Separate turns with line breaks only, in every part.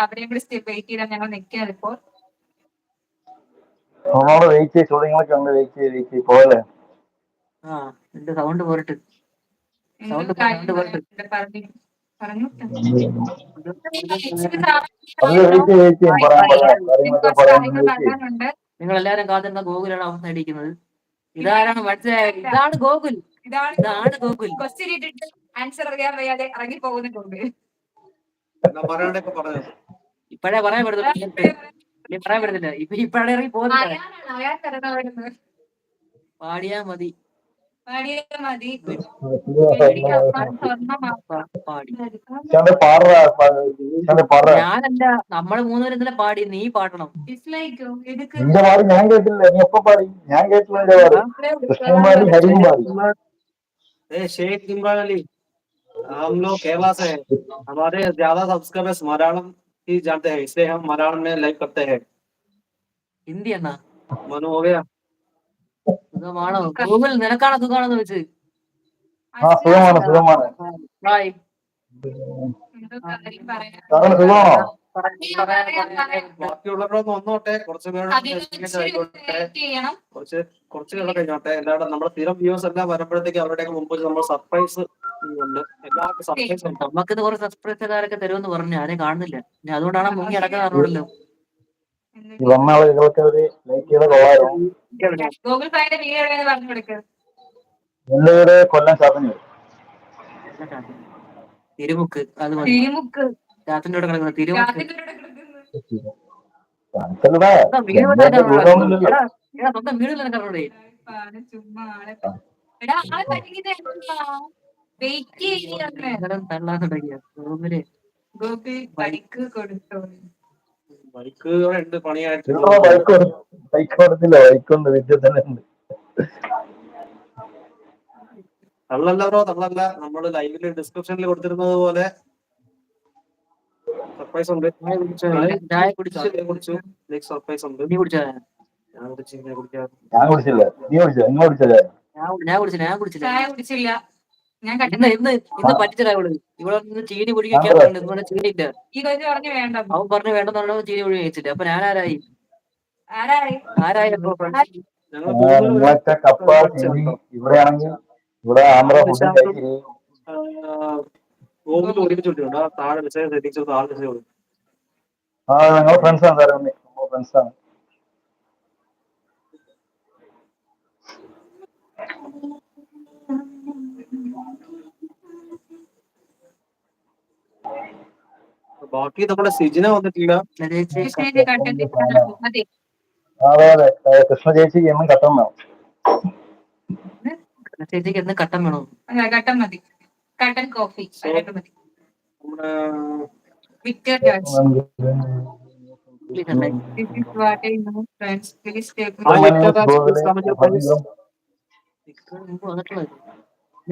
അവരെയും കൂടി വെയിറ്റ് ചെയ്താൽ ഞങ്ങൾ നിൽക്കുകയാണ് ഇപ്പോൾ.
വെയിറ്റ് ചെയ്ത് ചോദ്യങ്ങളൊക്കെ ഉണ്ട്. വെയിറ്റ് ചെയ്ത് പോലെ
എന്റെ സൗണ്ട് പോയിട്ട് നിങ്ങൾ എല്ലാരും കാത്തിരുന്ന ഗോകുലാണ് അവസ്ഥ അടിക്കുന്നത്. ഇതാരാണ് മനസ്സിലായത്? ഇതാണ് ഗോകുൽ. ഇതാണ് ഗോകുൽ.
ക്വസ്റ്റ്യൻ ഇട്ടിട്ട് ആൻസർ അറിയാൻ വയ്യാതെ ഇറങ്ങി പോകുന്ന ഗോകുൽ.
ഇപ്പഴേ പറയാൻ പറ്റത്തില്ല. ഇപ്പഴേ ഇറങ്ങി പോകുന്നില്ല. പാടിയാ മതി. ഞാനല്ല, നമ്മള് മൂന്നുപേരും ഇന്നലെ പാടി. നീ പാടണം.
ഞാൻ കേട്ടില്ല. നീ എപ്പോ പാടി? ഞാൻ കേട്ടില്ല.
शेख इमरान अली, हम लोग केरला से हैं। हमारे ज्यादा सब्सक्राइबर्स मलयालम ही जानते हैं, इसलिए हम मलयालम में लाइव करते हैं।
ഹിന്ദി എന്നാ
मनु हो गया?
സുഖമാണോ ഗൂഗിൾ? നിനക്കാണോ സുഖമാണെന്ന് വെച്ച്?
സുഖമാണ്.
ഹായ്.
ബാക്കിയുള്ളവരൊന്ന് വന്നോട്ടെ, കുറച്ച് കഴിഞ്ഞോട്ടെ. എല്ലാവരും നമ്മുടെ സ്ഥിരം വ്യൂസ് എല്ലാം വരുമ്പോഴത്തേക്ക് അവരുടെ മുമ്പ് നമ്മൾ സർപ്രൈസ് ഉണ്ട്. എല്ലാവർക്കും സർപ്രൈസ് ഉണ്ട്.
നമുക്ക് കുറെ സബ്സ്ക്രൈബർക്കാരൊക്കെ തരുമെന്ന് പറഞ്ഞു. ആരെയും കാണുന്നില്ല. അതുകൊണ്ടാണ് മുങ്ങി അടക്കാൻ അറിഞ്ഞല്ലോ.
എന്റെ വീട് കൊല്ലം ചാത്തന്നൂർ.
തിരുമുക്ക്. അത് ചാത്തന്റെ കൂടെ കിടക്കുന്ന തിരുമുക്ക്. സ്വന്തം വീട് നിനക്കറിഞ്ഞൂടെ? തള്ളാൻ തുടങ്ങിയ റൂമില്
ബൈക്ക് കൊടുത്തു.
ബൈക്ക് ഉണ്ട് പണിയായിട്ട്.
ബൈക്ക് കൊടുത്തില്ല. ബൈക്കുണ്ട്, വീട്ടിൽ തന്നെ ഉണ്ട്.
തള്ളല്ല ബ്രോ, തള്ളല്ല. നമ്മള് ലൈവില് ഡിസ്ക്രിപ്ഷനിൽ കൊടുത്തിരുന്നത് പോലെ സർപ്രൈസ് ഉണ്ട്.
ചായ കുടിച്ചു.
സർപ്രൈസ് ഉണ്ട്.
നീ കുടിച്ചാ?
ഞാൻ കുടിച്ചില്ല.
നീ കുടിച്ചില്ല?
ഞാൻ കുടിച്ചില്ല.
ചായ കുടിച്ചില്ല.
ഇന്ന് പറ്റിച്ചതാ ഇവള്. ഇവളൊന്ന് ചീനി കുടിക്കാറുണ്ട്. ഇവിടെ ചീനിയില്ല.
ഈ കൊച്ചു പറഞ്ഞു വേണ്ട.
അവൻ പറഞ്ഞു വേണ്ടെന്നുള്ള ചീനി കുഴി കഴിച്ചില്ല. അപ്പൊ ഞാൻ ആരായി?
ഇവിടെയാണെങ്കിൽ ഇവിടെ ആന്ധ്ര ഫുഡ് കഴിച്ചിരി.
ഒരുമിച്ചുണ്ട്. താഴെ മെസ്സേജ് സെറ്റിംഗ്സ് ആൾ മെസ്സേജ് കൊടുക്കും.
ഞങ്ങൾ ഫ്രണ്ട്സാണ്. ഫ്രണ്ട്സാണ്.
ബാക്കി നമ്മുടെ സിജിന വന്നിട്ടില്ല.
അതെ. കൃഷ്ണ ചേച്ചിക്ക് എന്നും കട്ടൻ വേണം.
ചേച്ചിക്ക് എന്ന് കട്ടൻ വേണം?
കട്ടൻ മതി. കട്ടൻ കോഫി മതി. വിക്ടർ രാജ്.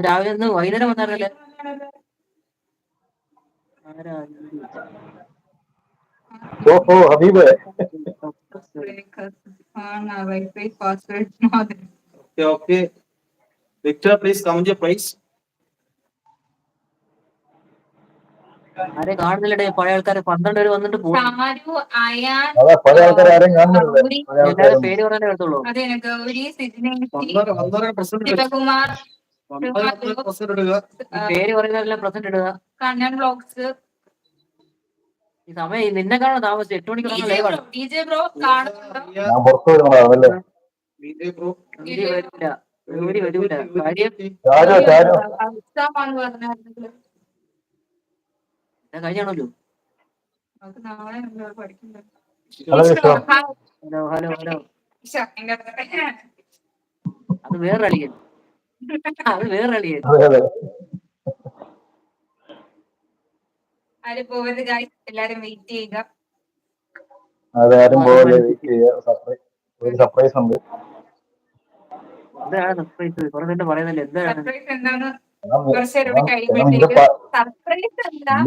രാവിലെ ഒന്ന് വൈകുന്നേരം വന്നാറല്ലേ?
Habib.
Okay. Victor, please count your price.
ആരെ കാണുന്നില്ലേ? പഴയ ആൾക്കാര് 12 പേര് വന്നിട്ട് പോകും. എല്ലാരും പേര് പറയാനേ എടുത്തുള്ളൂ. പേര് പറയുന്നവരെല്ലാം പ്രസന്റ് ഇടുക.
കണ്ണൻ വ്ലോഗ്സ്.
ഈ സമയം നിന്നെ കാണാൻ താമസിച്ചു. 8 മണിക്ക് ലൈവാണ്. വരൂല. കാര്യം കഴിഞ്ഞാണല്ലോ. ഹലോ. അത് വേറെ അളിയൻ.
ആരും പോവരുത് ഗായ്സ്, എല്ലാരും വെയിറ്റ് ചെയ്യുക.
അതാരും പോലെ വെയിറ്റ് ചെയ്യുക. ഒരു സർപ്രൈസ് ഉണ്ട്.
എന്താണ് സർപ്രൈസ്? കുറെ നേരം പറയുന്നില്ല. എന്താണ്
സർപ്രൈസ്? എന്താണ്? കുറച്ചേരോടെ കഴിയുമ്പോഴത്തേക്ക് സർപ്രൈസ് എന്താണ്?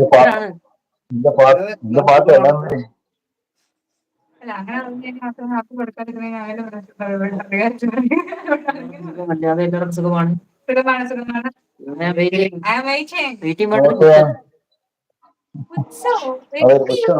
പാട്ട്
അല്ല, അങ്ങനെ മാത്രം ഹാപ്പി കൊടുക്കാതിരുന്ന
എല്ലാവരും സുഖമാണ്.
സുഖമാണ്. പുച്ഛോ?
അതൊരു പുച്ഛം